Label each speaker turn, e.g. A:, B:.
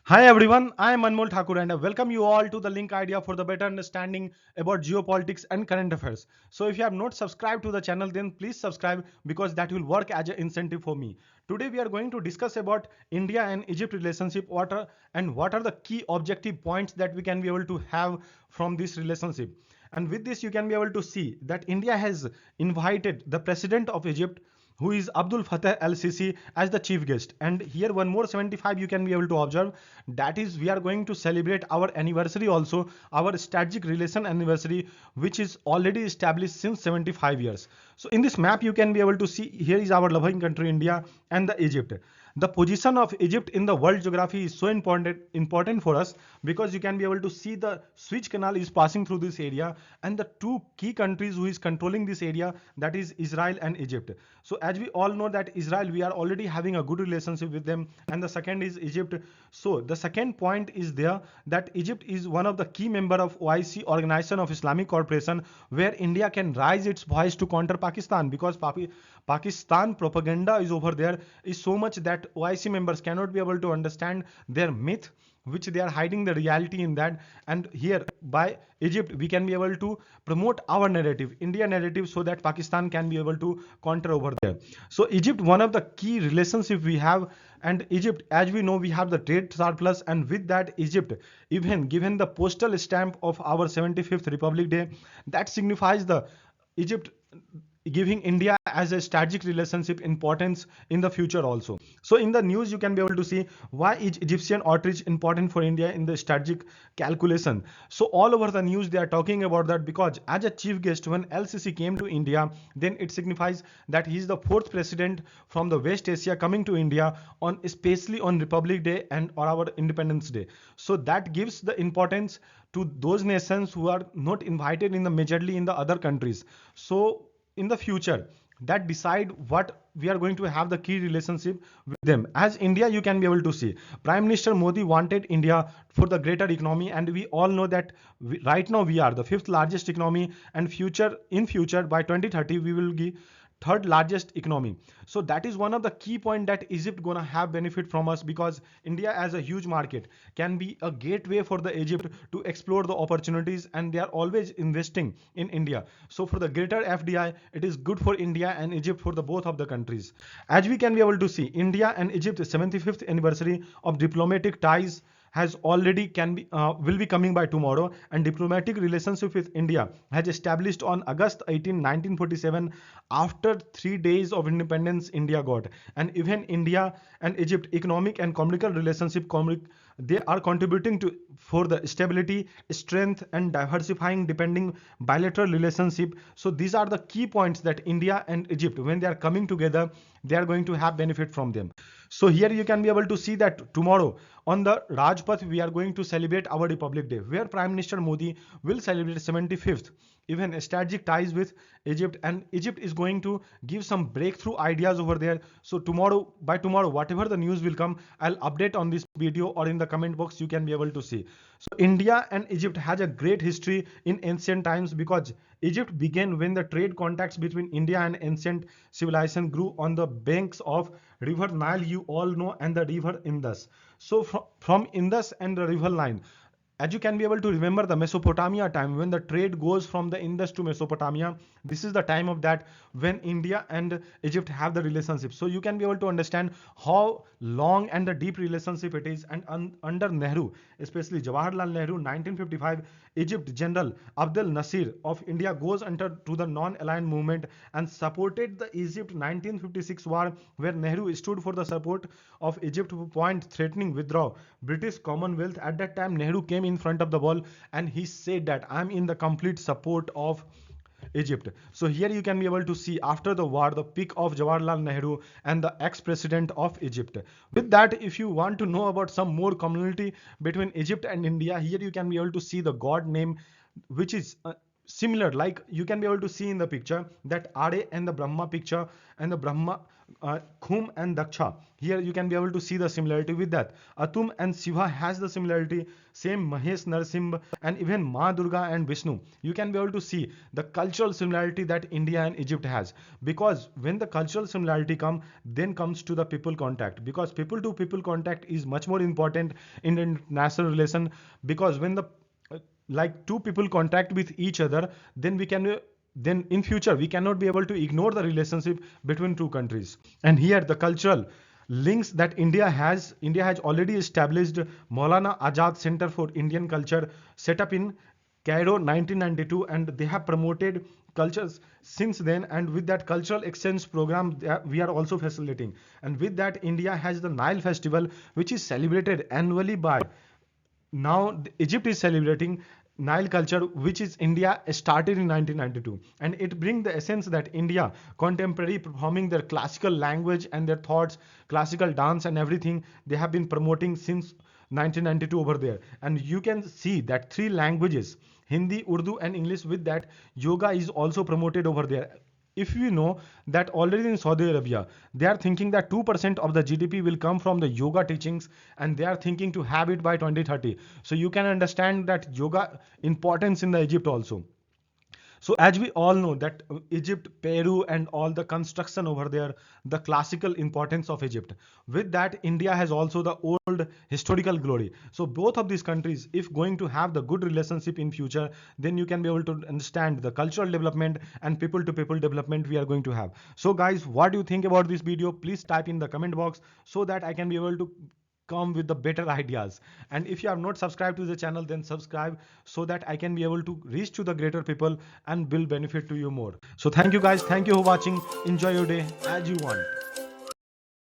A: Hi everyone, I am Anmol Thakur and I welcome you all to the link idea for the better understanding about geopolitics and current affairs. So if you have not subscribed to the channel, then please subscribe because that will work as an incentive for me. Today we are going to discuss about India and Egypt relationship, what are the key objective points that we can be able to have from this relationship. And with this you can be able to see that India has invited the president of Egypt, who is Abdul Fattah al-Sisi, as the chief guest. And here one more 75 you can be able to observe, that is we are going to celebrate our anniversary also, our strategic relation anniversary, which is already established since 75 years. So in this map you can be able to see, here is our loving country India and the Egypt. The position of Egypt in the world geography is so important for us, because you can be able to see the Suez Canal is passing through this area, and the two key countries who is controlling this area, that is Israel and Egypt. So as we all know that Israel, we are already having a good relationship with them, and the second is Egypt. So the second point is there, that Egypt is one of the key member of OIC, Organization of Islamic Cooperation, where India can raise its voice to counter Pakistan, because Pakistan propaganda is over there is so much that OIC members cannot be able to understand their myth, which they are hiding the reality in that. And here by Egypt we can be able to promote our narrative, India narrative, so that Pakistan can be able to counter over there. So Egypt, one of the key relationship we have, and Egypt, as we know, we have the trade surplus, and with that Egypt even given the postal stamp of our 75th Republic Day, that signifies the Egypt giving India as a strategic relationship importance in the future also. So in the news you can be able to see why is Egyptian outreach important for India in the strategic calculation. So all over the news they are talking about that, because as a chief guest when LCC came to India, then it signifies that he is the fourth president from the West Asia coming to India on, especially on Republic Day and or our Independence Day. So that gives the importance to those nations who are not invited in the majorly in the other countries. So in the future, that decide what we are going to have the key relationship with them. As India, you can be able to see Prime Minister Modi wanted India for the greater economy, and we all know that right now we are the fifth largest economy, and future by 2030 we will be third largest economy. So that is one of the key point that Egypt gonna have benefit from us, because India as a huge market can be a gateway for the Egypt to explore the opportunities, and they are always investing in India. So for the greater FDI, it is good for India and Egypt, for the both of the countries. As we can be able to see, India and Egypt 75th anniversary of diplomatic ties has already can be will be coming by tomorrow, and diplomatic relationship with India has established on August 18, 1947, after 3 days of independence India got. And even India and Egypt economic and commercial relationship, they are contributing to for the stability, strength, and diversifying depending bilateral relationship. So these are the key points that India and Egypt, when they are coming together, they are going to have benefit from them. So here you can be able to see that tomorrow on the Rajpath we are going to celebrate our Republic Day, where Prime Minister Modi will celebrate 75th. Even strategic ties with Egypt, and Egypt is going to give some breakthrough ideas over there. So tomorrow, by tomorrow, whatever the news will come, I'll update on this video, or in the comment box you can be able to see. So India and Egypt has a great history in ancient times, because Egypt began when the trade contacts between India and ancient civilization grew on the banks of river Nile, you all know, and the river Indus. So from Indus and the river line, as you can be able to remember the Mesopotamia time, when the trade goes from the Indus to Mesopotamia, this is the time of that when India and Egypt have the relationship. So you can be able to understand how long and the deep relationship it is. And under Nehru, especially Jawaharlal Nehru, 1955, Egypt General Abdel Nasir of India goes under to the non-aligned movement and supported the Egypt 1956 war, where Nehru stood for the support of Egypt to point threatening withdraw British Commonwealth. At that time, Nehru came in front of the wall and he said that I'm in the complete support of Egypt. So here you can be able to see after the war the peak of Jawaharlal Nehru and the ex-president of Egypt. With that, if you want to know about some more community between Egypt and India, here you can be able to see the god name, which is similar, like you can be able to see in the picture that Are and the Brahma picture, and the Brahma Khum and Daksha. Here you can be able to see the similarity with that. Atum and Shiva has the similarity. Same Mahesh Narsimha and even Ma Durga and Vishnu. You can be able to see the cultural similarity that India and Egypt has. Because when the cultural similarity come, then comes to the people contact. Because people to people contact is much more important in international relation. Because when the like two people contact with each other, then we can then in future we cannot be able to ignore the relationship between two countries. And here the cultural links that India has already established Maulana Azad Center for Indian Culture, set up in Cairo 1992, and they have promoted cultures since then. And with that cultural exchange program we are also facilitating, and with that India has the Nile festival, which is celebrated annually by now Egypt is celebrating Nile culture, which is India started in 1992, and it brings the essence that India contemporary performing their classical language and their thoughts, classical dance and everything they have been promoting since 1992 over there. And you can see that three languages, Hindi, Urdu and English, with that yoga is also promoted over there. If we know that already in Saudi Arabia, they are thinking that 2% of the GDP will come from the yoga teachings, and they are thinking to have it by 2030. So you can understand that yoga importance in the Egypt also. So as we all know that Egypt, Peru and all the construction over there, the classical importance of Egypt. With that, India has also the old historical glory. So both of these countries, if going to have the good relationship in future, then you can be able to understand the cultural development and people to people development we are going to have. So guys, what do you think about this video? Please type in the comment box so that I can be able to come with the better ideas. And if you have not subscribed to the channel, then subscribe so that I can be able to reach to the greater people and will benefit to you more. So thank you guys, thank you for watching. Enjoy your day as you want.